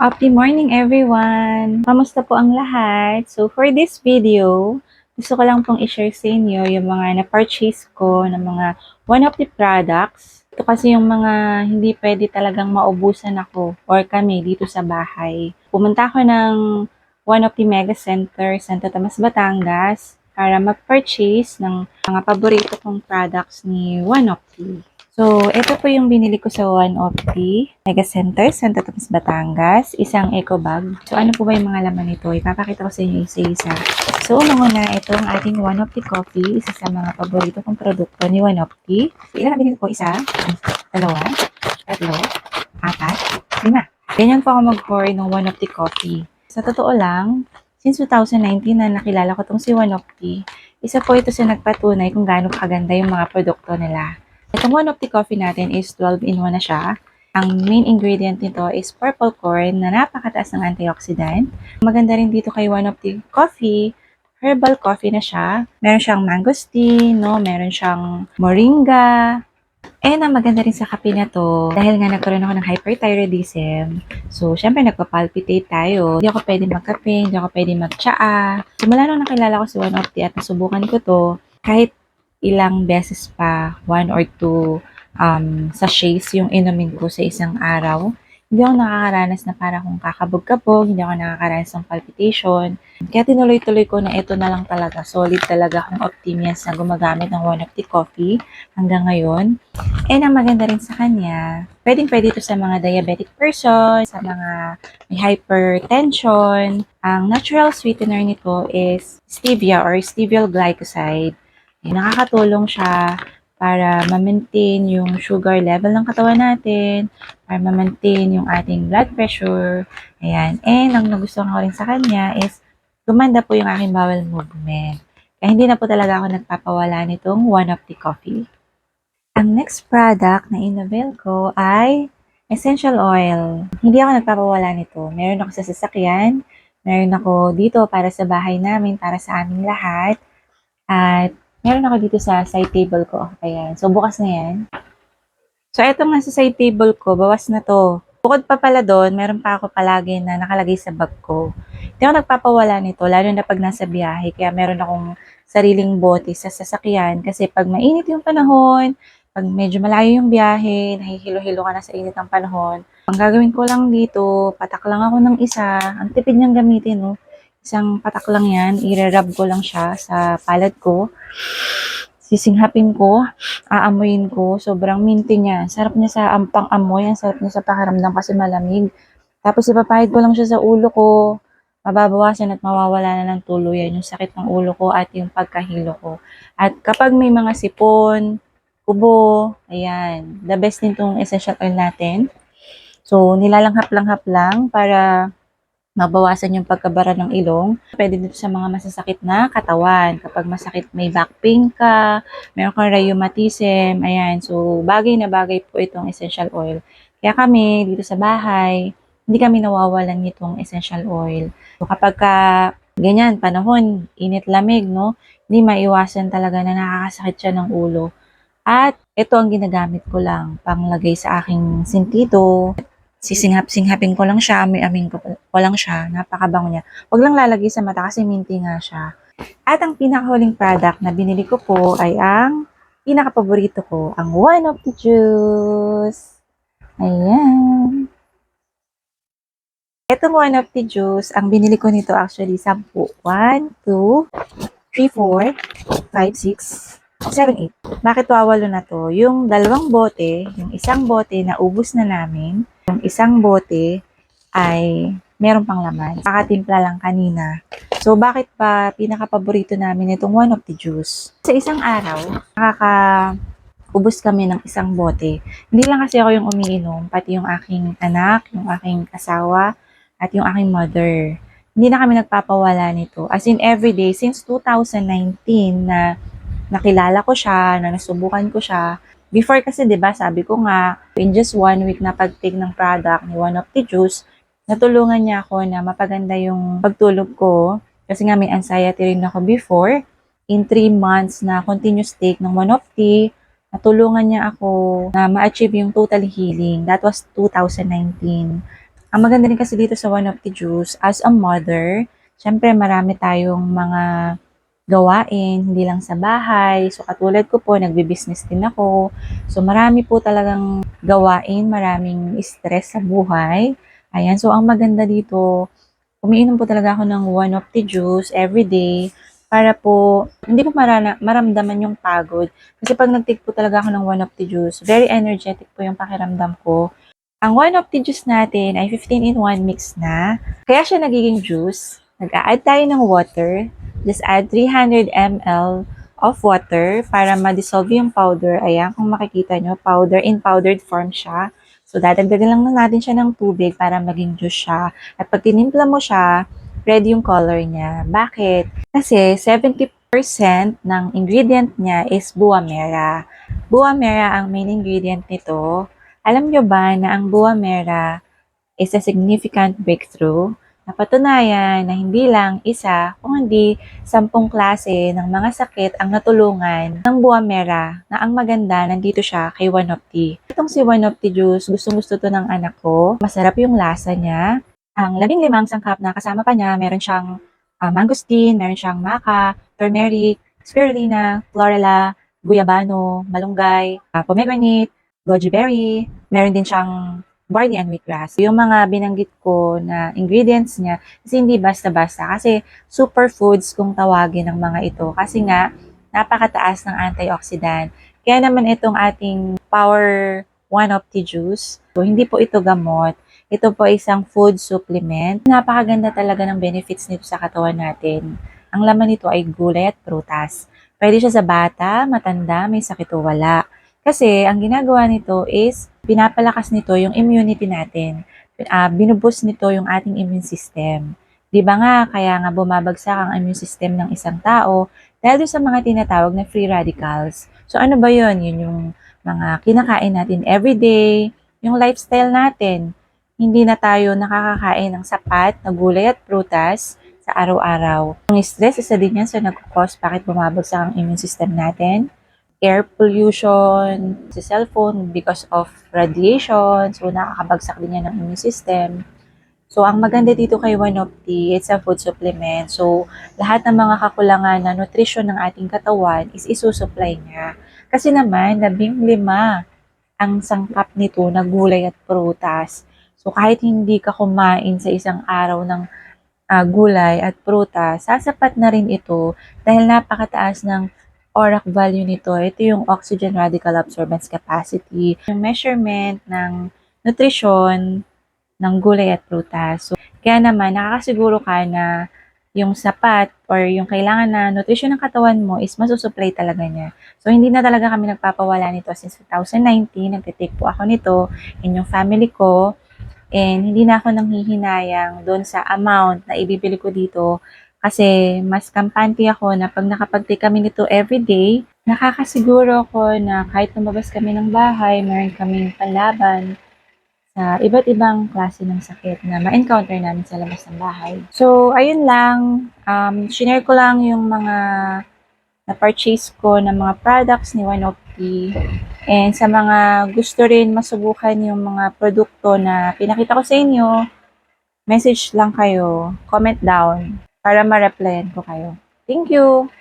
Happy morning everyone! Kamusta po ang lahat? So for this video, gusto ko lang pong i-share sa inyo yung mga na-purchase ko ng mga one of the products. Ito kasi yung mga hindi pwede talagang maubusan ako or kami dito sa bahay. Pumunta ako ng one of the mega center, Santo Tomas, Batangas para mag-purchase ng mga paborito kong products ni One of the. So, ito po yung binili ko sa One of the Mega Center, Santo Tomas, Batangas. Isang eco bag. So, ano po ba yung mga laman nito? Ipapakita ko sa inyo isa-isa. So, una ito ang ating One of the coffee. Isa sa mga paborito kong produkto ni One of the. So, ilan na binili ko? Isa, dalawa, tatlo, apat, lima. Ganyan po ako mag-pour ng One of the coffee. Sa totoo lang, since 2019 na nakilala ko tong si One of the, isa po ito sa nagpatunay kung gaano kaganda yung mga produkto nila. Itong One of the coffee natin is 12-in-1 na siya. Ang main ingredient nito is purple corn na napakataas ng antioxidant. Maganda rin dito kay One of the coffee, herbal coffee na siya. Meron siyang mangosteen, no? Meron siyang moringa. And ang maganda rin sa kape na to, dahil nga nagkaroon ako ng hyperthyroidism, so syempre nagpa-palpitate tayo. Hindi ako pwede magkape, hindi ako pwede magtsaa. Simula nung nakilala ko si One of the at nasubukan ko to, kahit ilang beses pa, 1 or 2 sachets yung inumin ko sa isang araw. Hindi ako nakakaranas na para kung kakabog-kabog, hindi ako nakakaranas ng palpitation. Kaya tinuloy-tuloy ko na ito na lang talaga. Solid talaga akong optimians na gumagamit ng One of the coffee hanggang ngayon. And ang maganda rin sa kanya, pwedeng-pwede ito sa mga diabetic person, sa mga may hypertension. Ang natural sweetener nito is stevia or stevial glycoside. Nakakatulong siya para ma-maintain yung sugar level ng katawan natin, para ma-maintain yung ating blood pressure. Ayan. And ang nagustuhan ko rin sa kanya is gumanda po yung aking bowel movement. Kaya hindi na po talaga ako nagpapawala nitong One of the coffee. Ang next product na in-avail ko ay essential oil. Hindi ako nagpapawala nito. Meron ako sa sasakyan, meron ako dito para sa bahay namin, para sa aming lahat. At meron ako dito sa side table ko. Ayan. So, bukas na yan. So, eto nga sa side table ko, bawas na to. Bukod pa pala doon, meron pa ako palagi na nakalagay sa bag ko. Hindi ako nagpapawala nito, lalo na pag nasa biyahe. Kaya meron akong sariling bote sa sasakyan. Kasi pag mainit yung panahon, pag medyo malayo yung biyahe, nahihilo-hilo ka na sa init ng panahon, ang gagawin ko lang dito, patak lang ako ng isa. Ang tipid niyang gamitin, no? Isang patak lang yan, i-rub ko lang siya sa palad ko. Sisinghapin ko, aamuyin ko, sobrang minty niya. Sarap niya sa pang-amoy, ang sarap niya sa pakiramdam kasi malamig. Tapos ipapahid ko lang siya sa ulo ko, mababawasan at mawawala na ng tuluyan yung sakit ng ulo ko at yung pagkahilo ko. At kapag may mga sipon, kubo, ayan, the best din tong essential oil natin. So, nilalanghap-langhap lang para mabawasan yung pagkabara ng ilong. Pwede dito sa mga masasakit na katawan. Kapag masakit, may back pain ka, meron kang rheumatism, ayan. So, bagay na bagay po itong essential oil. Kaya kami, dito sa bahay, hindi kami nawawalan nitong essential oil. So, kapag ganyan, panahon, init-lamig, no? Hindi maiwasan talaga na nakakasakit siya ng ulo. At ito ang ginagamit ko lang, panglagay sa aking sentido. Sisinghap-singhapin ko lang siya, amoy-amoy ko lang siya, napakabango niya. Huwag lang lalagay sa mata kasi minty nga siya. At ang pinakahuling product na binili ko po ay ang pinakapaborito ko, ang One of the Juice. Ayan. Itong One of the Juice, ang binili ko nito actually 10. 1, 2, 3, 4, 5, 6, 7, 8. Bakit wawalo na to? Yung dalawang bote, yung isang bote na ubus na namin, yung isang bote ay meron pang laman. Kakatimpla lang kanina. So, bakit pa pinaka-paborito namin itong One of the Juice? Sa isang araw, nakaka-ubos kami ng isang bote. Hindi lang kasi ako yung umiinom, pati yung aking anak, yung aking asawa, at yung aking mother. Hindi na kami nagpapawala nito. As in, everyday, since 2019 na nakilala ko siya, na nasubukan ko siya. Before kasi, di ba, sabi ko nga, in just 1 week na pag-take ng product ni One of the Juice, natulungan niya ako na mapaganda yung pagtulog ko. Kasi nga may anxiety rin ako before. In 3 months na continuous take ng One of the, natulungan niya ako na ma-achieve yung total healing. That was 2019. Ang maganda rin kasi dito sa One of the Juice, as a mother, syempre marami tayong mga gawain, hindi lang sa bahay. So katulad ko po, nagbi-business din ako. So marami po talagang gawain, maraming stress sa buhay. Ayan, so ang maganda dito, umiinom po talaga ako ng One of the Juice every day para po hindi ko maramdaman yung pagod. Kasi pag nag-take po talaga ako ng One of the Juice, very energetic po yung pakiramdam ko. Ang One of the Juice natin ay 15-in-1 mix na. Kaya siya nagiging juice. Nag-a-add tayo ng water. Just add 300 ml of water para ma-dissolve yung powder. Ayan, kung makikita nyo, powder in powdered form siya. So, dadagdagan lang na natin siya ng tubig para maging juice siya. At pag tinimpla mo siya, red yung color niya. Bakit? Kasi 70% ng ingredient niya is buwa mera. Buwa mera ang main ingredient nito. Alam nyo ba na ang buwa mera is a significant breakthrough? Napatunayan na hindi lang isa, kung hindi 10 klase ng mga sakit ang natulungan ng buwa mera na ang maganda nandito siya kay One of the. Itong si One of the Juice, gustong-gusto to ng anak ko. Masarap yung lasa niya. Ang 15 sangkap na kasama pa niya, meron siyang mangosteen, meron siyang maca, turmeric, spirulina, chlorella, guyabano, malunggay, pomegranate, goji berry, meron din siyang barley and wheatgrass. Yung mga binanggit ko na ingredients niya, kasi hindi basta-basta. Kasi superfoods kung tawagin ng mga ito. Kasi nga, napakataas ng antioxidant. Kaya naman itong ating Power One of the Juice, so, hindi po ito gamot. Ito po isang food supplement. Napakaganda talaga ng benefits nito sa katawan natin. Ang laman nito ay gulay at prutas. Pwede siya sa bata, matanda, may sakit o wala. Kasi ang ginagawa nito is pinapalakas nito yung immunity natin. Binuboost nito yung ating immune system. 'Di ba nga, kaya nga bumabagsak ang immune system ng isang tao dahil sa mga tinatawag na free radicals. So ano ba yun? Yun yung mga kinakain natin everyday, yung lifestyle natin. Hindi na tayo nakakakain ng sapat na gulay at prutas sa araw-araw. Yung stress, isa din yan sa nagkukos bakit bumabagsak ang immune system natin. Air pollution, sa cellphone because of radiation. So, nakakabagsak din yan ng immune system. So, ang maganda dito kay One of the, it's a food supplement. So, lahat ng mga kakulangan na nutrition ng ating katawan is isusupply niya. Kasi naman, 15 ang sangkap nito na gulay at prutas. So, kahit hindi ka kumain sa isang araw ng gulay at prutas, sasapat na rin ito dahil napakataas ng ORAC value nito. Ito yung oxygen radical absorbance capacity, yung measurement ng nutrition ng gulay at prutas. So, kaya naman, nakakasiguro ka na yung sapat or yung kailangan na nutrition ng katawan mo is masusupply talaga niya. So, hindi na talaga kami nagpapawala nito since 2019. Nagtitake po ako nito in yung family ko. And hindi na ako nanghihinayang doon sa amount na ibibili ko dito kasi mas kampante ako na pag nakapag-take kami nito everyday, nakakasiguro ko na kahit lumabas kami ng bahay, meron kaming panlaban sa iba't ibang klase ng sakit na ma-encounter namin sa labas ng bahay. So, ayun lang. Shinare ko lang yung mga na-purchase ko ng mga products ni One of the. And sa mga gusto rin masubukan yung mga produkto na pinakita ko sa inyo, message lang kayo, comment down para ma-replyan ko kayo. Thank you!